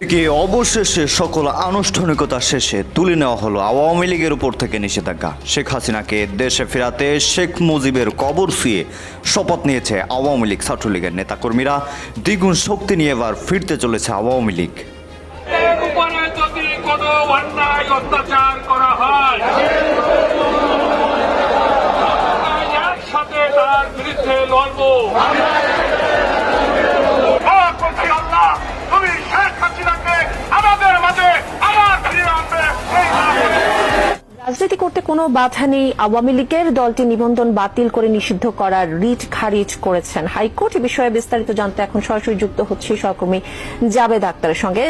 অবশেষে সকল আনুষ্ঠানিকতা শেষে তুলে নেওয়া হলো আওয়ামী লীগের উপর থেকে নিষেধাজ্ঞা। শেখ হাসিনাকে দেশে ফেরাতে শেখ মুজিবের কবর ছুঁয়ে শপথ নিয়েছে আওয়ামী লীগ ছাত্রলীগের নেতাকর্মীরা। দ্বিগুণ শক্তি নিয়ে এবার ফিরতে চলেছে আওয়ামী লীগ। অত্যাচার করা হয় একসাথে তার বিরুদ্ধে লড়বো। রাজনীতি করতে কোনো বাধা নেই। আওয়ামী লীগের দলটি নিবন্ধন বাতিল করে নিষিদ্ধ করার রিট খারিজ করেছেন হাইকোর্ট। এ বিষয়ে বিস্তারিত জানতে এখন সরাসরি যুক্ত হচ্ছে সহকর্মী জাবেদ আক্তারের সঙ্গে।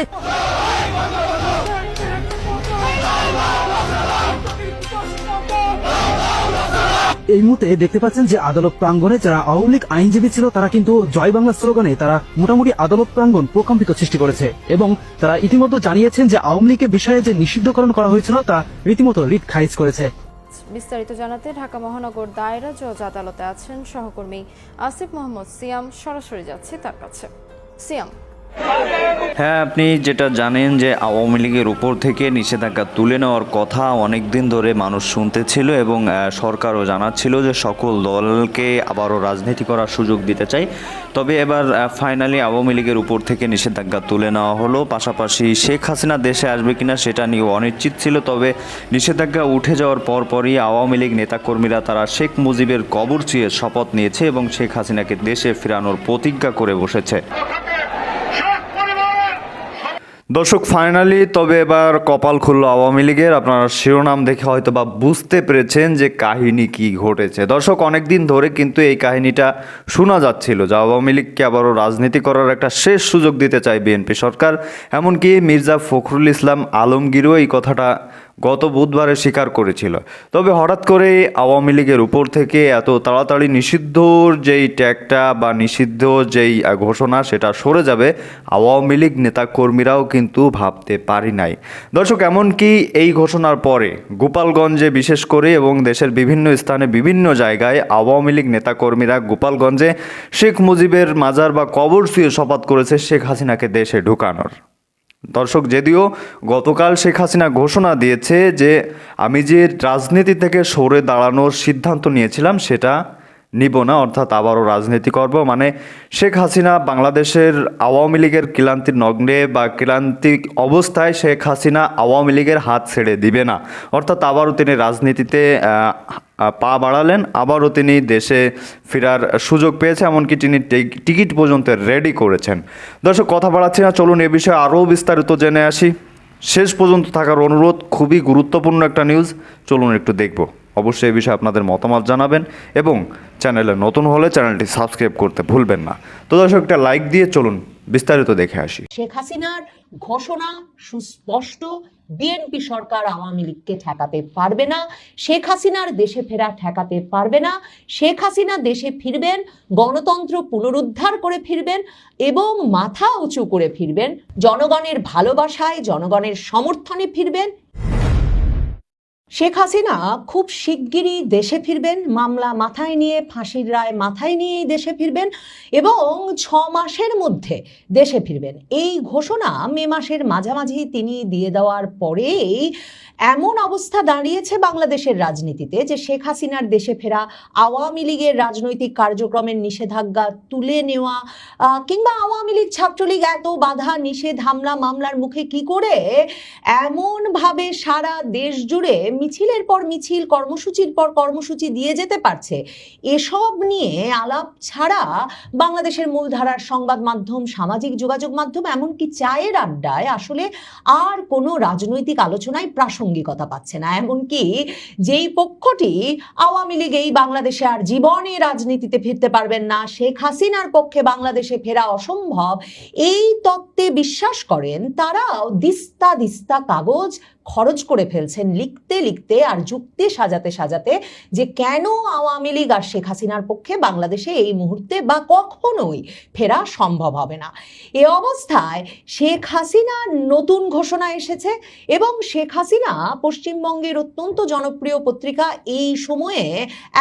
এই মুহূর্তে দেখতে পাচ্ছেন যে আদালত প্রাঙ্গণে যারা আওয়ামী লীগ আইনজীবী ছিল তারা কিন্তু জয় বাংলা স্লোগানে তারা মোটামুটি আদালত প্রাঙ্গণ প্রকম্পিত সৃষ্টি করেছে এবং তারা ইতিমধ্যে জানিয়েছেন যে আওয়ামী লীগের বিষয়ে যে নিষিদ্ধকরণ করা হয়েছিল তা রীতিমতো রিট খারিজ করেছে। বিস্তারিত জানাতে ঢাকা মহানগর দায়রা জজ আদালতে আছেন সহকর্মী আসিফ মোহাম্মদ সিয়াম। সরাসরি যাচ্ছি তার কাছে। সিয়াম, হ্যাঁ, আপনি যেটা জানেন যে আওয়ামী লীগের উপর থেকে নিষেধাজ্ঞা তুলে নেওয়ার কথা অনেক দিন ধরে মানুষ শুনতেছিল এবং সরকারও জানাচ্ছিল যে সকল দলকে আবারও রাজনীতি করার সুযোগ দিতে চাই। তবে এবার ফাইনালি আওয়ামী লীগের উপর থেকে নিষেধাজ্ঞা তুলে নেওয়া হলো। পাশাপাশি শেখ হাসিনা দেশে আসবে কিনা সেটা নিয়ে অনিশ্চিত ছিল। তবে নিষেধাজ্ঞা উঠে যাওয়ার পরপরই আওয়ামী লীগ নেতাকর্মীরা তারা শেখ মুজিবের কবর ছুঁয়ে শপথ নিয়েছে এবং শেখ হাসিনাকে দেশে ফেরানোর প্রতিজ্ঞা করে বসেছে। দর্শক, ফাইনালি তবে এবার কপাল খুলল আওয়ামী লীগের। আপনারা শিরোনাম দেখে হয়তো বা বুঝতে পেরেছেন যে কাহিনী কি ঘটেছে। দর্শক, অনেকদিন ধরে কিন্তু এই কাহিনীটা শোনা যাচ্ছিল যে আওয়ামী লীগকে আবারও রাজনীতি করার একটা শেষ সুযোগ দিতে চায় বিএনপি সরকার। এমনকি মির্জা ফখরুল ইসলাম আলমগীরও এই কথাটা গত বুধবারে স্বীকার করেছিল। তবে হঠাৎ করে আওয়ামী লীগের উপর থেকে এত তাড়াতাড়ি নিষিদ্ধর যেই ট্যাগটা বা নিষিদ্ধ যেই ঘোষণা সেটা সরে যাবে আওয়ামী লীগ নেতাকর্মীরাও কিন্তু ভাবতে পারি নাই। দর্শক, এমনকি এই ঘোষণার পরে গোপালগঞ্জে বিশেষ করে এবং দেশের বিভিন্ন স্থানে বিভিন্ন জায়গায় আওয়ামী লীগ নেতাকর্মীরা গোপালগঞ্জে শেখ মুজিবের মাজার বা কবর ছুঁয়ে শপথ করেছে শেখ হাসিনাকে দেশে ঢুকানোর। দর্শক, যদিও গতকাল শেখ হাসিনা ঘোষণা দিয়েছে যে আমি যে রাজনীতি থেকে সরে দাঁড়ানোর সিদ্ধান্ত নিয়েছিলাম সেটা নিব না, অর্থাৎ আবারও রাজনীতি করব। মানে শেখ হাসিনা বাংলাদেশের আওয়ামী লীগের ক্লান্তির নগ্নে বা ক্লান্তিক অবস্থায় শেখ হাসিনা আওয়ামী লীগের হাত ছেড়ে দিবে না, অর্থাৎ আবারও তিনি রাজনীতিতে পা বাড়ালেন, আবারও তিনি দেশে ফেরার সুযোগ পেয়েছে, এমনকি তিনি টিকিট পর্যন্ত রেডি করেছেন। দর্শক, কথা বাড়াচ্ছি না, চলুন এ বিষয়ে আরও বিস্তারিত জেনে আসি। শেষ পর্যন্ত থাকার অনুরোধ, খুবই গুরুত্বপূর্ণ একটা নিউজ, চলুন একটু দেখব। অবশ্যই এই বিষয়ে আপনাদের মতামত জানাবেন এবং চ্যানেলে নতুন হলে চ্যানেলটি সাবস্ক্রাইব করতে ভুলবেন না। তো দর্শক, একটা লাইক দিয়ে চলুন বিস্তারিত দেখে আসি। শেখ হাসিনার ঘোষণা সুস্পষ্ট, বিএনপি সরকার আওয়ামী লীগকে ঠেকাতে পারবে না, শেখ হাসিনার দেশে ফেরা ঠেকাতে পারবে না। শেখ হাসিনা দেশে ফিরবেন, গণতন্ত্র পুনরুদ্ধার করে ফিরবেন এবং মাথা উঁচু করে ফিরবেন, জনগণের ভালোবাসায় জনগণের সমর্থনে ফিরবেন। শেখ হাসিনা খুব শিগগিরই দেশে ফিরবেন, মামলা মাথায় নিয়ে, ফাঁসির রায় মাথায় নিয়েই দেশে ফিরবেন এবং 6 মাসের মধ্যে দেশে ফিরবেন। এই ঘোষণা মে মাসের মাঝামাঝি তিনি দিয়ে দেওয়ার পরেই এমন অবস্থা দাঁড়িয়েছে বাংলাদেশের রাজনীতিতে যে শেখ হাসিনার দেশে ফেরা, আওয়ামী লীগের রাজনৈতিক কার্যক্রমের নিষেধাজ্ঞা তুলে নেওয়া কিংবা আওয়ামী লীগ ছাত্রলীগ এত বাধা নিষেধ হামলা মামলার মুখে কি করে এমনভাবে সারা দেশ জুড়ে মিছিলের পর মিছিল, কর্মসূচির পর কর্মসূচি দিয়ে যেতে পারছে, এসব নিয়ে আলাপ ছাড়া বাংলাদেশের মূলধারার সংবাদ মাধ্যম, সামাজিক যোগাযোগ মাধ্যম, এমনকি চায়ের আড্ডায় আসলে আর কোনো রাজনৈতিক আলোচনায় প্রাসঙ্গিকতা পাচ্ছে না। এমনকি যেই পক্ষটি আওয়ামী লীগ এই বাংলাদেশে আর জীবনে রাজনীতিতে ফিরতে পারবেন না, শেখ হাসিনার পক্ষে বাংলাদেশে ফেরা অসম্ভব, এই তত্ত্বে বিশ্বাস করেন, তারাও দিস্তা দিস্তা কাগজ খরচ করে ফেলছেন লিখতে লিখতে আর যুক্তি সাজাতে সাজাতে যে কেন আওয়ামী লীগ আর শেখ হাসিনার পক্ষে বাংলাদেশে এই মুহূর্তে বা কখনোই ফেরা সম্ভব হবে না। এ অবস্থায় শেখ হাসিনার নতুন ঘোষণা এসেছে এবং শেখ হাসিনা পশ্চিমবঙ্গের অত্যন্ত জনপ্রিয় পত্রিকা এই সময়ে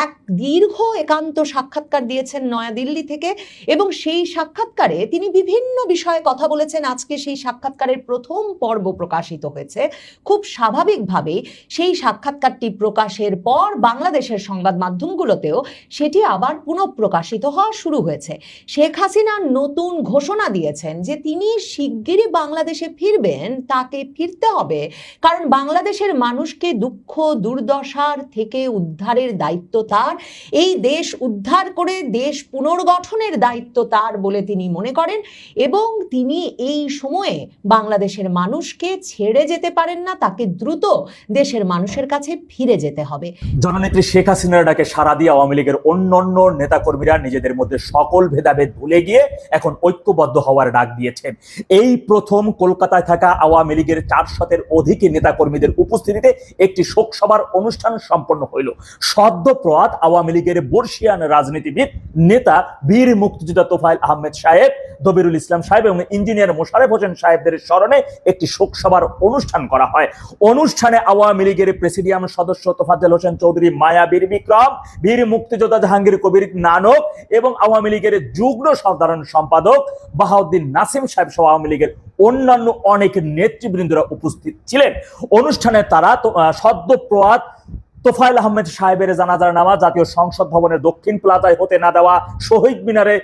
এক দীর্ঘ একান্ত সাক্ষাৎকার দিয়েছেন নয়াদিল্লি থেকে, এবং সেই সাক্ষাৎকারে তিনি বিভিন্ন বিষয়ে কথা বলেছেন। আজকে সেই সাক্ষাৎকারের প্রথম পর্ব প্রকাশিত হয়েছে। খুব স্বাভাবিকভাবেই সেই সাক্ষাৎকারটি প্রকাশের পর বাংলাদেশের সংবাদ মাধ্যমগুলোতেও সেটি আবার পুনঃপ্রকাশিত হওয়া শুরু হয়েছে। শেখ হাসিনা নতুন ঘোষণা দিয়েছেন যে তিনি শিগগিরই বাংলাদেশে ফিরবেন, তাকে ফিরতে হবে, কারণ বাংলাদেশের মানুষকে দুঃখ দুর্দশার থেকে উদ্ধারের দায়িত্ব তার, এই দেশ উদ্ধার করে দেশ পুনর্গঠনের দায়িত্ব তার বলে তিনি মনে করেন, এবং তিনি এই সময়ে বাংলাদেশের মানুষকে ছেড়ে যেতে পারেন না, তাকে দ্রুত দেশের মানুষের কাছে ফিরে যেতে হবে। জননেত্রী শেখ হাসিনার ডাকে সাড়া দিয়ে আওয়ামী লীগের অন্যান্য নেতাকর্মীরা নিজেদের মধ্যে সকল ভেদাভেদ ভুলে গিয়ে এখন ঐক্যবদ্ধ হওয়ার ডাক দিয়েছেন। এই প্রথম কলকাতায় থাকা আওয়ামী লীগের 400-এর অধিক নেতাকর্মীদের উপস্থিতিতে একটি শোক সভার অনুষ্ঠান সম্পন্ন হইল। সদ্য প্রয়াত আওয়ামী লীগের বর্ষিয়ান রাজনীতিবিদ নেতা বীর মুক্তিযোদ্ধা তোফায়েল আহমেদ সাহেব, দবিরুল ইসলাম সাহেব এবং ইঞ্জিনিয়ার মোশাররফ হোসেন সাহেবদের স্মরণে একটি শোক সভার অনুষ্ঠান করা হয়। অনুষ্ঠানে আওয়ামী লীগের প্রেসিডিয়াম সদস্য তোফাজ্জল হোসেন চৌধুরী, মায়া বীর বিক্রম, বীর মুক্তিযোদ্ধা জাহাঙ্গীর কবির নানক এবং আওয়ামী লীগের যুগ্ম সাধারণ সম্পাদক বাহাউদ্দিন নাসিম সাহেব সহ আওয়ামী লীগের অন্যান্য অনেক নেতৃবৃন্দরা উপস্থিত ছিলেন। অনুষ্ঠানে তারা সদ্য প্রয়াত তোফায়েল আহমেদ সাহেবের জানাজার নামাজ জাতীয় সংসদ ভবনের দক্ষিণ প্লাজায় হতে না দেওয়া, শহীদ মিনারে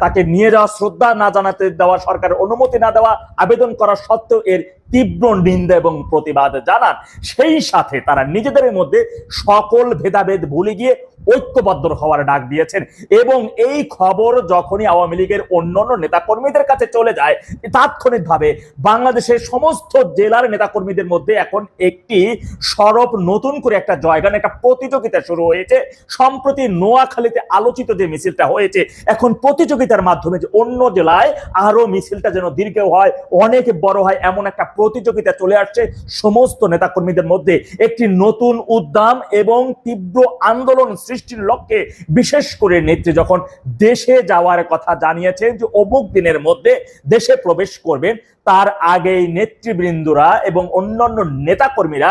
তাকে নিয়ে যাওয়া, শ্রদ্ধা না জানাতে দেওয়া, সরকারের অনুমতি না দেওয়া, আবেদন করা সত্ত্বেও এর তীব্র নিন্দা এবং প্রতিবাদ জানান। সেই সাথে তারা নিজেদের মধ্যে সকল ভেদাভেদ ভুলে গিয়ে ঐক্যবদ্ধ হওয়ার ডাক দিয়েছেন। এবং এই খবর যখনই আওয়ামী লীগের অন্যান্য নেতাকর্মীদের কাছে চলে যায়, তাৎক্ষণিকভাবে বাংলাদেশের সমস্ত জেলার নেতাকর্মীদের মধ্যে এখন একটি সরব নতুন করে একটা জয়গান, একটা প্রতিযোগিতা শুরু হয়েছে। সম্প্রতি নোয়াখালীতে আলোচিত যে মিছিলটা হয়েছে, এখন প্রতিযোগিতার মাধ্যমে যে অন্য জেলায় আরো মিছিলটা যেন দীর্ঘ হয়, অনেক বড় হয়, এমন একটা প্রতিযোগিতা চলে আসছে সমস্ত নেতাকর্মীদের মধ্যে। একটি নতুন উদ্যম এবং তীব্র আন্দোলন সৃষ্টির লক্ষ্যে বিশেষ করে নেত্রী যখন দেশে যাওয়ার কথা জানিয়েছেন যে অমুক দিনের মধ্যে দেশে প্রবেশ করবেন, তার আগেই নেতৃবৃন্দরা এবং অন্যান্য নেতাকর্মীরা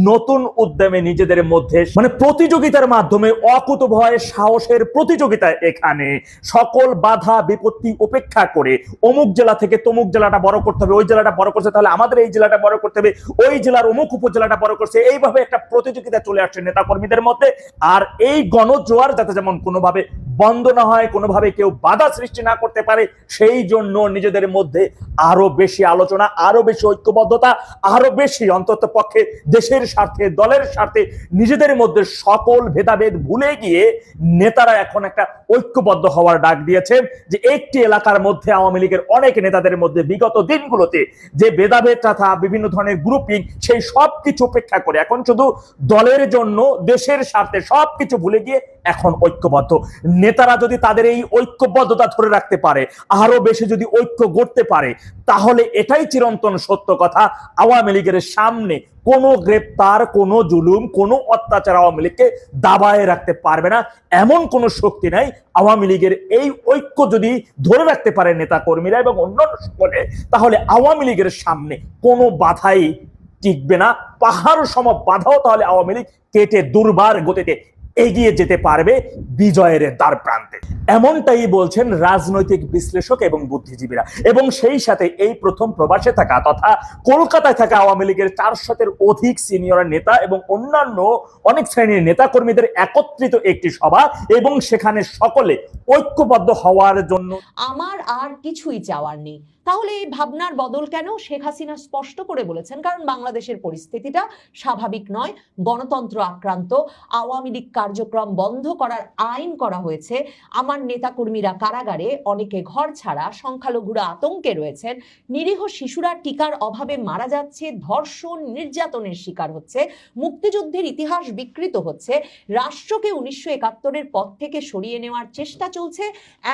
নতুন উদ্যমে নিজেদের মধ্যে প্রতিযোগিতার মাধ্যমে অকুতভয় সাহসের প্রতিযোগিতা, এখানে সকল বাধা বিপত্তি উপেক্ষা করে অমুক জেলা থেকে তমুক জেলাটা বড় করতে হবে, ওই জেলাটা বড় করছে তাহলে আমাদের এই জেলাটা বড় করতে হবে, ওই জেলার অমুক উপজেলাটা বড় করছে, এইভাবে একটা প্রতিযোগিতা চলে আসছে নেতাকর্মীদের মধ্যে। আর এই গণজোয়ার যাতে যেমন কোনোভাবে বন্ধ না হয়, কোনোভাবে কেউ বাধা সৃষ্টি না করতে পারে, সেই জন্য নিজেদের মধ্যে আরো বেশি আলোচনা, আরো বেশি ঐক্যবদ্ধতা, আরো বেশি অন্তত পক্ষে দেশের স্বার্থে দলের স্বার্থে নিজেদের মধ্যে সকল ভেদাভেদ ভুলে গিয়ে নেতারা এখন একটা ঐক্যবদ্ধ হওয়ার ডাক দিয়েছেন। যে একটি এলাকার মধ্যে আওয়ামী লীগের অনেক নেতাদের মধ্যে বিগত দিনগুলোতে যে ভেদাভেদ তথা বিভিন্ন ধরনের গ্রুপিং, সেই সব কিছু উপেক্ষা করে এখন শুধু দলের জন্য দেশের স্বার্থে সবকিছু ভুলে গিয়ে এখন ঐক্যবদ্ধ। নেতারা যদি তাদের এই ঐক্যবদ্ধতা ধরে রাখতে পারে, আরো বেশি যদি ঐক্য গড়তে পারে, তাহলে এটাই চিরন্তন সত্য কথা, আওয়ামী লীগের সামনে কোনো গ্রেপ্তার, কোনো জুলুম, কোনো অত্যাচার আওয়ামী লীগকে দাবায় রাখতে পারবে না। এমন কোনো শক্তি নাই। আওয়ামী লীগের এই ঐক্য যদি ধরে রাখতে পারে নেতা কর্মীরা এবং অন্যান্য সকলে, তাহলে আওয়ামী লীগের সামনে কোনো বাধাই টিকবে না। পাহাড় সম বাধাও তাহলে আওয়ামী লীগ কেটে দুর্বার গতিতে এগিয়ে যেতে পারবে বিজয়ের দ্বার প্রান্তে। এমনটাই বলছেন রাজনৈতিক বিশ্লেষক এবং বুদ্ধিজীবীরা। এবং সেই সাথে এই প্রথম প্রবাসে থাকা তথা কলকাতায় থাকা আওয়ামী লীগের 400-এর অধিক সিনিয়র নেতা এবং অন্যান্য অনেক শ্রেণীর নেতা কর্মীদের একত্রিত একটি সভা, এবং সেখানে সকলে ঐক্যবদ্ধ হওয়ার জন্য আমার আর কিছুই চাওয়ার নেই। তাহলে এই ভাবনার বদল কেন? শেখ হাসিনা স্পষ্ট করে বলেছেন, কারণ বাংলাদেশের পরিস্থিতিটা স্বাভাবিক নয়, গণতন্ত্র আক্রান্ত, আওয়ামী লীগ কার্যক্রম বন্ধ করার আইন করা হয়েছে, আমার নেতাকর্মীরা কারাগারে, অনেকে ঘর ছাড়া, সংখ্যালঘুরা আতঙ্কে রয়েছেন, নিরীহ শিশুরা টিকার অভাবে মারা যাচ্ছে, ধর্ষণ নির্যাতনের শিকার হচ্ছে, মুক্তিযুদ্ধের ইতিহাস বিকৃত হচ্ছে, রাষ্ট্রকে 1971-এর পথ থেকে সরিয়ে নেওয়ার চেষ্টা চলছে।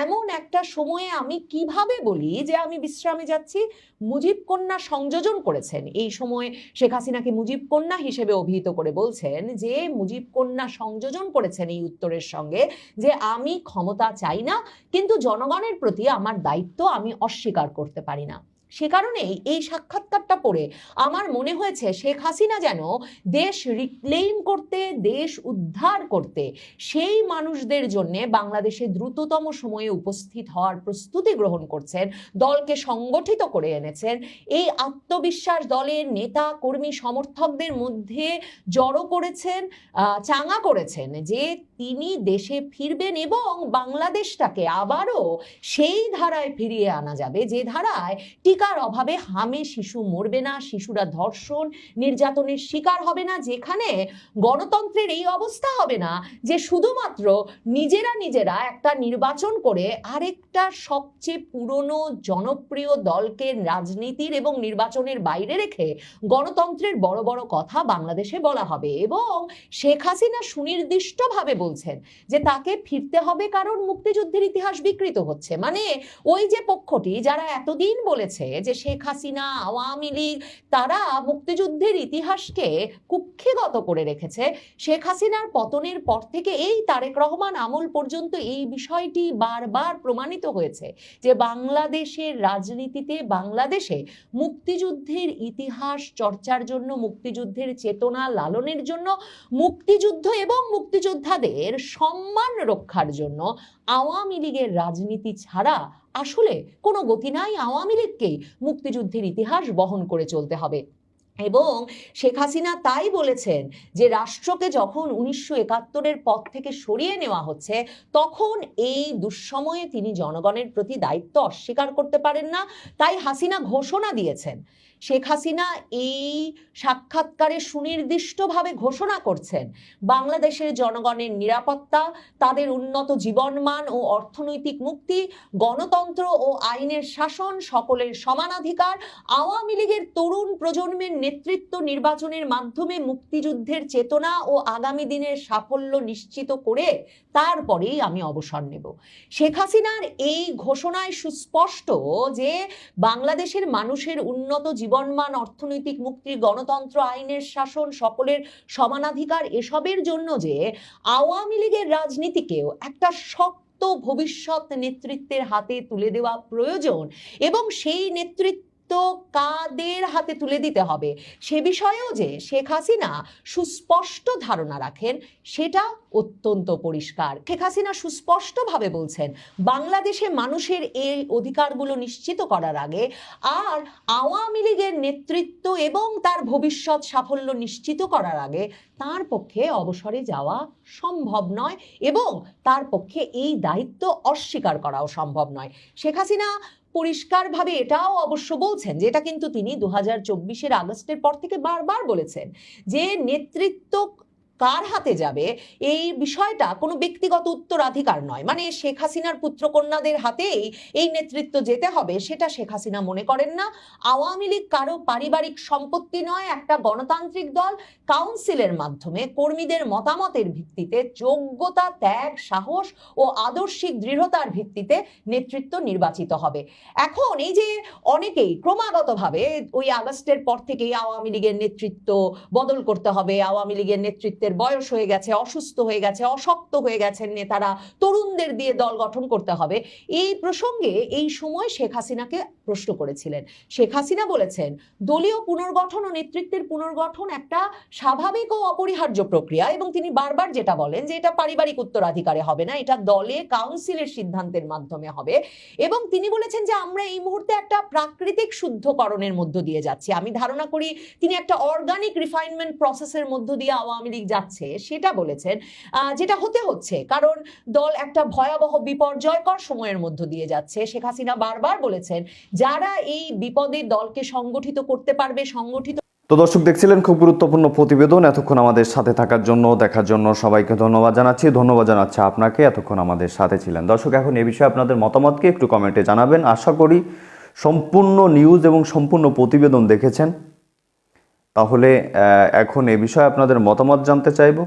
এমন একটা সময়ে আমি কিভাবে বলি যে আমি বিশ্রামে যাচ্ছি? মুজিব কন্যা সংযোজন করেছেন এই সময়ে, শেখ হাসিনাকে মুজিব কন্যা হিসেবে অভিহিত করে বলছেন যে মুজিব কন্যা সংযোজন করেছেন এই উত্তরের সঙ্গে, যে আমি ক্ষমতা চাই না, কিন্তু জনগণের প্রতি আমার দায়িত্ব আমি অস্বীকার করতে পারি না। সে কারণেই এই সাক্ষাৎকারটা পড়ে আমার মনে হয়েছে শেখ হাসিনা যেন দেশ রিক্লেইম করতে, দেশ উদ্ধার করতে সেই মানুষদের জন্য বাংলাদেশে দ্রুততম সময়ে উপস্থিত হওয়ার প্রস্তুতি গ্রহণ করছেন, দলকে সংগঠিত করে এনেছেন। এই আত্মবিশ্বাস দলের নেতা কর্মী সমর্থকদের মধ্যে জড়ো করেছেন, চাঙা করেছেন যে তিনি দেশে ফিরবেন এবং বাংলাদেশটাকে আবারও সেই ধারায় ফিরিয়ে আনা যাবে যে ধারায় টিকার অভাবে হামে শিশু মরবে না, শিশুরা ধর্ষণ নির্যাতনের শিকার হবে না, যেখানে গণতন্ত্রের এই অবস্থা হবে না যে শুধুমাত্র নিজেরা একটা নির্বাচন করে আরেকটা সবচেয়ে পুরনো জনপ্রিয় দলকে রাজনীতির এবং নির্বাচনের বাইরে রেখে গণতন্ত্রের বড় বড় কথা বাংলাদেশে বলা হবে। এবং শেখ হাসিনা সুনির্দিষ্টভাবে বলছেন যে তাকে ফিরতে হবে কারণ মুক্তিযুদ্ধের ইতিহাস বিকৃত হচ্ছে। মানে ওই যে পক্ষটি যারা এতদিন বলেছে যে শেখ হাসিনা, আওয়ামী লীগ তারা মুক্তিযুদ্ধের ইতিহাসকে কুক্ষিগত করে রেখেছে, শেখ হাসিনার পতনের পর থেকে এই তারেক রহমান আমল পর্যন্ত এই বিষয়টি বারবার প্রমাণিত হয়েছে যে বাংলাদেশের রাজনীতিতে, বাংলাদেশে মুক্তিযুদ্ধের ইতিহাস চর্চার জন্য, মুক্তিযুদ্ধের চেতনা লালনের জন্য, মুক্তিযুদ্ধ এবং মুক্তিযোদ্ধাদের সম্মান রক্ষার জন্য আওয়ামী লীগের রাজনীতি ছাড়া আসলে কোনো গতি নাই। আওয়ামী লীগকেই মুক্তিযুদ্ধের ইতিহাস বহন করে চলতে হবে। এবং শেখ হাসিনা তাই বলেছেন যে রাষ্ট্রকে যখন 1971-এর পর থেকে সরিয়ে নেওয়া হচ্ছে তখন এই দুঃসময়ে তিনি জনগণের প্রতি দায়িত্ব অস্বীকার করতে পারেন না। তাই হাসিনা ঘোষণা দিয়েছেন, শেখ হাসিনা এই সাক্ষাৎকারে সুনির্দিষ্টভাবে ঘোষণা করছেন বাংলাদেশের জনগণের নিরাপত্তা, তাদের উন্নত জীবনমান ও অর্থনৈতিক মুক্তি, গণতন্ত্র ও আইনের শাসন, সকলের সমানাধিকার, আওয়ামী লীগের তরুণ প্রজন্মের নেতৃত্ব নির্বাচনের মাধ্যমে মুক্তিযুদ্ধের চেতনা ও আগামী দিনের সাফল্য নিশ্চিত করে তারপরেই আমি অবসর নেব। শেখ হাসিনার এই ঘোষণায় সুস্পষ্ট যে বাংলাদেশের মানুষের উন্নত জীবনমান, অর্থনৈতিক মুক্তি, গণতন্ত্র, আইনের শাসন, সকলের সমানাধিকার এসবের জন্য যে আওয়ামী লীগের রাজনীতিকেও একটা শক্ত ভবিষ্যৎ নেতৃত্বের হাতে তুলে দেওয়া প্রয়োজন এবং সেই নেতৃত্ব কাদের হাতে তুলে দিতে হবে সে বিষয়েও যে শেখ হাসিনা সুস্পষ্ট ধারণা রাখেন সেটা অত্যন্ত পরিষ্কার। শেখ হাসিনা সুস্পষ্টভাবে বলছেন বাংলাদেশে মানুষের এই অধিকারগুলো নিশ্চিত করার আগে আর আওয়ামী লীগের নেতৃত্ব এবং তার ভবিষ্যৎ সাফল্য নিশ্চিত করার আগে তার পক্ষে অবসরে যাওয়া সম্ভব নয় এবং তার পক্ষে এই দায়িত্ব অস্বীকার করাও সম্ভব নয়। শেখ হাসিনা পরিষ্কারভাবে এটাও অবশ্য বলছেন, যেটা কিন্তু তিনি 2024-এর আগস্টের পর থেকে বারবার বলেছেন, যে নেতৃত্ব কার হাতে যাবে এই বিষয়টা কোনো ব্যক্তিগত উত্তরাধিকার নয়। মানে শেখ হাসিনার পুত্রকন্যাদের হাতেই এই নেতৃত্ব যেতে হবে সেটা শেখ হাসিনা মনে করেন না। আওয়ামী লীগ কারো পারিবারিক সম্পত্তি নয়, একটা গণতান্ত্রিক দল। কাউন্সিলের মাধ্যমে কর্মীদের মতামতের ভিত্তিতে, যোগ্যতা, ত্যাগ, সাহস ও আদর্শিক দৃঢ়তার ভিত্তিতে নেতৃত্ব নির্বাচিত হবে। এখন এই যে অনেকেই ক্রমাগতভাবে ওই আগস্টের পর থেকেই আওয়ামী লীগের নেতৃত্ব বদল করতে হবে, আওয়ামী লীগের নেতৃত্বের বয়স হয়ে গেছে, অসুস্থ হয়ে গেছে, অশক্ত হয়ে গেছেন নেতারা, তরুণদের দিয়ে দল গঠন করতে হবে, এই প্রসঙ্গে এই সময় শেখ হাসিনাকে প্রশ্ন করেছিলেন। শেখ হাসিনা বলেছেন দলীয় পুনর্গঠন ও নেতৃত্বের পুনর্গঠন একটা স্বাভাবিক ও অপরিহার্য প্রক্রিয়া এবং তিনি বারবার যেটা বলেন যে এটা পারিবারিক উত্তরাধিকারে হবে না, এটা দলে কাউন্সিলের সিদ্ধান্তের মাধ্যমে হবে। এবং তিনি বলেছেন যে আমরা এই মুহূর্তে একটা প্রাকৃতিক শুদ্ধকরণের মধ্য দিয়ে যাচ্ছি। আমি ধারণা করি তিনি একটা অর্গানিক রিফাইনমেন্ট প্রসেসের মধ্য দিয়ে আওয়ামী লীগ যাচ্ছে সেটা বলেছেন, যেটা হতে হচ্ছে কারণ দল একটা ভয়াবহ বিপর্যয়কর সময়ের মধ্য দিয়ে যাচ্ছে। শেখ হাসিনা বারবার বলেছেন যারা এই বিপদে দলকে সংগঠিত করতে পারবে, সংগঠিত। তো দর্শক দেখছিলেন খুব গুরুত্বপূর্ণ প্রতিবেদন। এতক্ষণ আমাদের সাথে থাকার জন্য, দেখার জন্য সবাইকে ধন্যবাদ জানাচ্ছি। ধন্যবাদ জানাচ্ছি আপনাকে, এতক্ষণ আমাদের সাথে ছিলেন। দর্শক এখন এ বিষয়ে আপনাদের মতামতকে একটু কমেন্টে জানাবেন। আশা করি সম্পূর্ণ নিউজ এবং সম্পূর্ণ প্রতিবেদন দেখেছেন। তাহলে এখন এ বিষয়ে আপনাদের মতামত জানতে চাইব।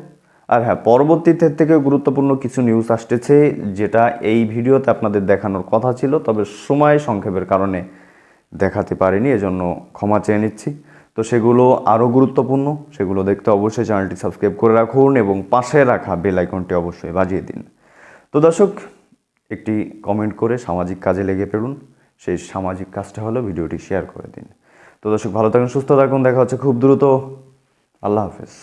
আর হ্যাঁ, পরবর্তীতে থেকে গুরুত্বপূর্ণ কিছু নিউজ আসতেছে যেটা এই ভিডিওতে আপনাদের দেখানোর কথা ছিল, তবে সময় সংক্ষেপের কারণে দেখাতে পারিনি, এজন্য ক্ষমা চেয়ে নিচ্ছি। তো সেগুলো আরও গুরুত্বপূর্ণ, সেগুলো দেখতে অবশ্যই চ্যানেলটি সাবস্ক্রাইব করে রাখুন এবং পাশে রাখা বেল আইকনটি অবশ্যই বাজিয়ে দিন। তো দর্শক একটি কমেন্ট করে সামাজিক কাজে লেগে পড়ুন, সেই সামাজিক কাজটা হলো ভিডিওটি শেয়ার করে দিন। তো দর্শক ভালো থাকুন, সুস্থ থাকুন, দেখা হচ্ছে খুব দ্রুত। আল্লাহ হাফেজ।